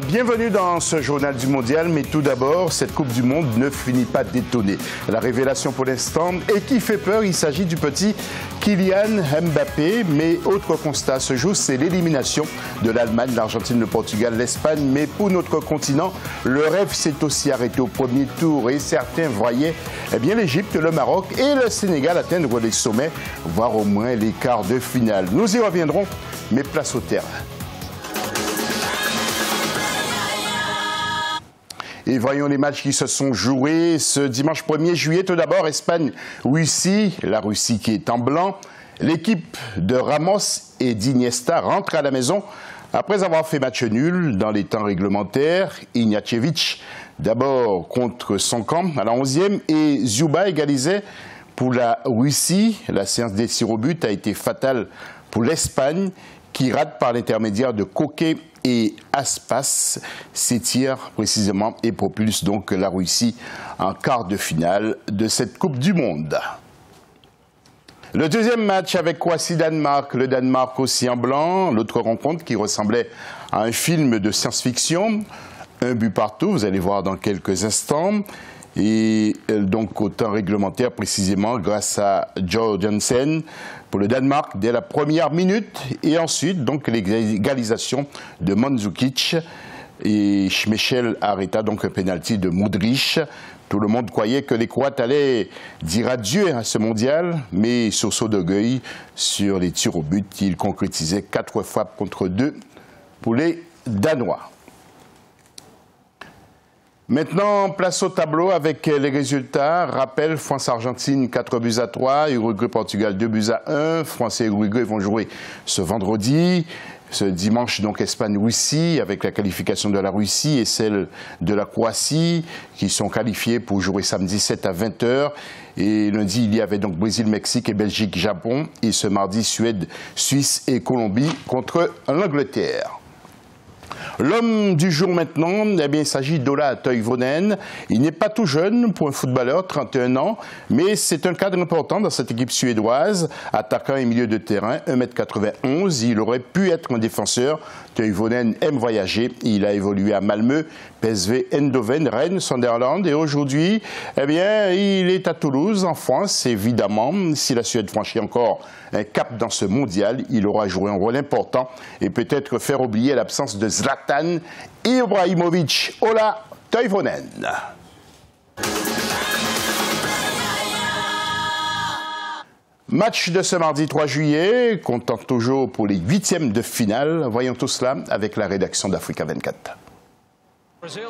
Bienvenue dans ce journal du mondial, mais tout d'abord, cette Coupe du Monde ne finit pas d'étonner. La révélation pour l'instant, et qui fait peur, il s'agit du petit Kylian Mbappé, mais autre constat ce jour, c'est l'élimination de l'Allemagne, l'Argentine, le Portugal, l'Espagne, mais pour notre continent, le rêve s'est aussi arrêté au premier tour et certains voyaient l'Égypte, le Maroc et le Sénégal atteindre les sommets, voire au moins les quarts de finale. Nous y reviendrons, mais place au terrain. Et voyons les matchs qui se sont joués ce dimanche 1er juillet. Tout d'abord, Espagne-Russie, la Russie qui est en blanc. L'équipe de Ramos et d'Iniesta rentre à la maison après avoir fait match nul dans les temps réglementaires. Ignatjevic d'abord contre son camp à la 11e et Zuba égalisait pour la Russie. La séance des tirs au but a été fatale pour l'Espagne qui rate par l'intermédiaire de Koke et Aspas s'étire précisément et propulse donc la Russie en quart de finale de cette Coupe du Monde. Le deuxième match avec Croatie-Danemark, le Danemark aussi en blanc, l'autre rencontre qui ressemblait à un film de science-fiction, un but partout, vous allez voir dans quelques instants. Et donc au temps réglementaire précisément grâce à Joe Jansen pour le Danemark dès la première minute et ensuite donc l'égalisation de Mandzukic et Schmeichel arrêta donc un pénalty de Mudryk. Tout le monde croyait que les Croates allaient dire adieu à ce mondial, mais sursaut d'orgueil sur les tirs au but, ils concrétisaient 4 frappes contre 2 pour les Danois. Maintenant, place au tableau avec les résultats. Rappel, France-Argentine, 4-3, Uruguay-Portugal, 2-1. France et Uruguay vont jouer ce vendredi. Ce dimanche, donc, Espagne-Russie, avec la qualification de la Russie et celle de la Croatie, qui sont qualifiés pour jouer samedi 7 à 20h. Et lundi, il y avait donc Brésil-Mexique et Belgique-Japon. Et ce mardi, Suède, Suisse et Colombie contre l'Angleterre. L'homme du jour maintenant, il s'agit d'Ola Toivonen. Il n'est pas tout jeune pour un footballeur, 31 ans, mais c'est un cadre important dans cette équipe suédoise. Attaquant et milieu de terrain, 1,91 m, il aurait pu être un défenseur. Toivonen aime voyager. Il a évolué à Malmö, PSV Eindhoven, Rennes, Sunderland et aujourd'hui, il est à Toulouse, en France, évidemment. Si la Suède franchit encore un cap dans ce mondial, il aura joué un rôle important et peut-être faire oublier l'absence de Zlatan Ibrahimovic. Ola Toivonen. Match de ce mardi 3 juillet, comptant toujours pour les 8e de finale. Voyons tout cela avec la rédaction d'Africa 24.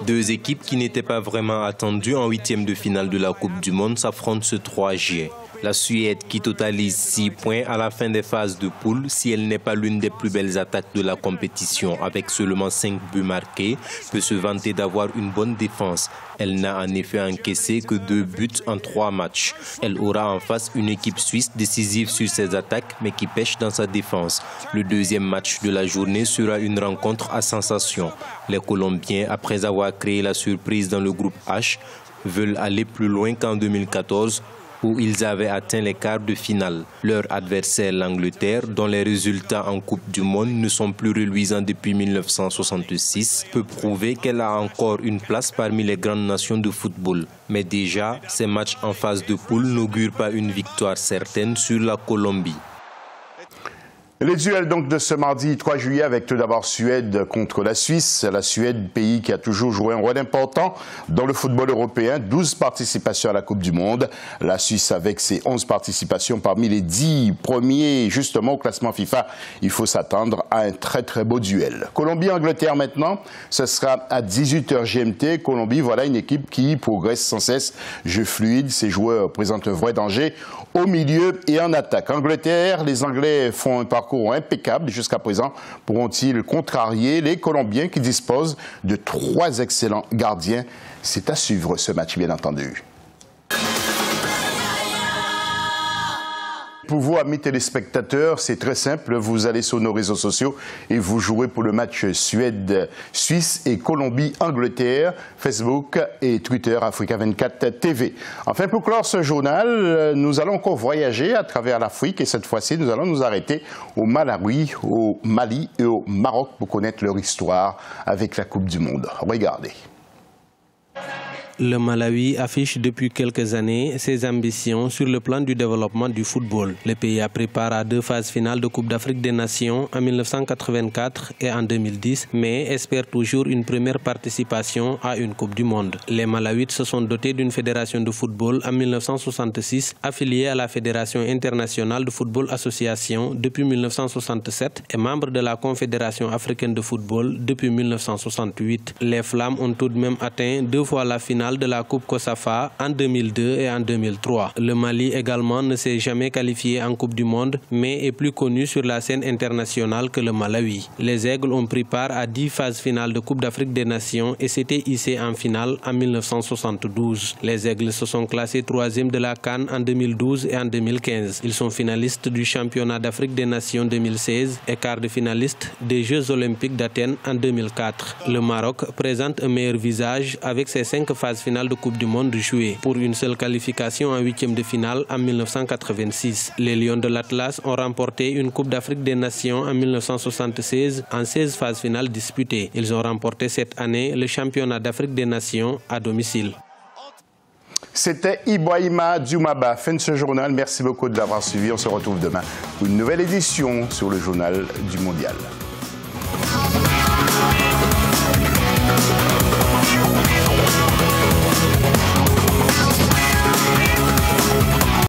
Deux équipes qui n'étaient pas vraiment attendues en 8e de finale de la Coupe du Monde s'affrontent ce 3 juillet. La Suède, qui totalise 6 points à la fin des phases de poule, si elle n'est pas l'une des plus belles attaques de la compétition avec seulement 5 buts marqués, peut se vanter d'avoir une bonne défense. Elle n'a en effet encaissé que 2 buts en 3 matchs. Elle aura en face une équipe suisse décisive sur ses attaques, mais qui pêche dans sa défense. Le deuxième match de la journée sera une rencontre à sensation. Les Colombiens, après avoir créé la surprise dans le groupe H, veulent aller plus loin qu'en 2014, où ils avaient atteint les quarts de finale. Leur adversaire, l'Angleterre, dont les résultats en Coupe du Monde ne sont plus reluisants depuis 1966, peut prouver qu'elle a encore une place parmi les grandes nations de football. Mais déjà, ces matchs en phase de poule n'augurent pas une victoire certaine sur la Colombie. Les duels donc de ce mardi 3 juillet avec tout d'abord Suède contre la Suisse. La Suède, pays qui a toujours joué un rôle important dans le football européen, 12 participations à la Coupe du Monde. La Suisse avec ses 11 participations parmi les 10 premiers justement au classement FIFA. Il faut s'attendre à un très beau duel. Colombie-Angleterre maintenant, ce sera à 18h GMT. Colombie, voilà une équipe qui progresse sans cesse. Jeu fluide, ses joueurs présentent un vrai danger au milieu et en attaque. Angleterre, les Anglais font un parcours impeccable jusqu'à présent. Pourront-ils contrarier les Colombiens qui disposent de 3 excellents gardiens? C'est à suivre ce match, bien entendu. Pour vous, amis téléspectateurs, c'est très simple. Vous allez sur nos réseaux sociaux et vous jouez pour le match Suède-Suisse et Colombie-Angleterre, Facebook et Twitter Africa 24 TV. Enfin, pour clore ce journal, nous allons encore voyager à travers l'Afrique et cette fois-ci, nous allons nous arrêter au Malawi, au Mali et au Maroc pour connaître leur histoire avec la Coupe du Monde. Regardez. Le Malawi affiche depuis quelques années ses ambitions sur le plan du développement du football. Le pays a préparé à 2 phases finales de Coupe d'Afrique des Nations en 1984 et en 2010, mais espère toujours une première participation à une Coupe du Monde. Les Malawites se sont dotés d'une fédération de football en 1966, affiliée à la Fédération internationale de football association depuis 1967 et membre de la Confédération africaine de football depuis 1968. Les Flammes ont tout de même atteint 2 fois la finale de la Coupe COSAFA en 2002 et en 2003. Le Mali également ne s'est jamais qualifié en Coupe du Monde, mais est plus connu sur la scène internationale que le Malawi. Les Aigles ont pris part à 10 phases finales de Coupe d'Afrique des Nations et s'étaient hissés en finale en 1972. Les Aigles se sont classés 3e de la CAN en 2012 et en 2015. Ils sont finalistes du Championnat d'Afrique des Nations 2016 et quart de finalistes des Jeux Olympiques d'Athènes en 2004. Le Maroc présente un meilleur visage avec ses 5 phases finale de Coupe du Monde jouée pour une seule qualification en 8e de finale en 1986. Les Lions de l'Atlas ont remporté une Coupe d'Afrique des Nations en 1976 en 16 phases finales disputées. Ils ont remporté cette année le championnat d'Afrique des Nations à domicile. C'était Ibrahima Dioumaba. Fin de ce journal. Merci beaucoup de l'avoir suivi. On se retrouve demain pour une nouvelle édition sur le journal du Mondial.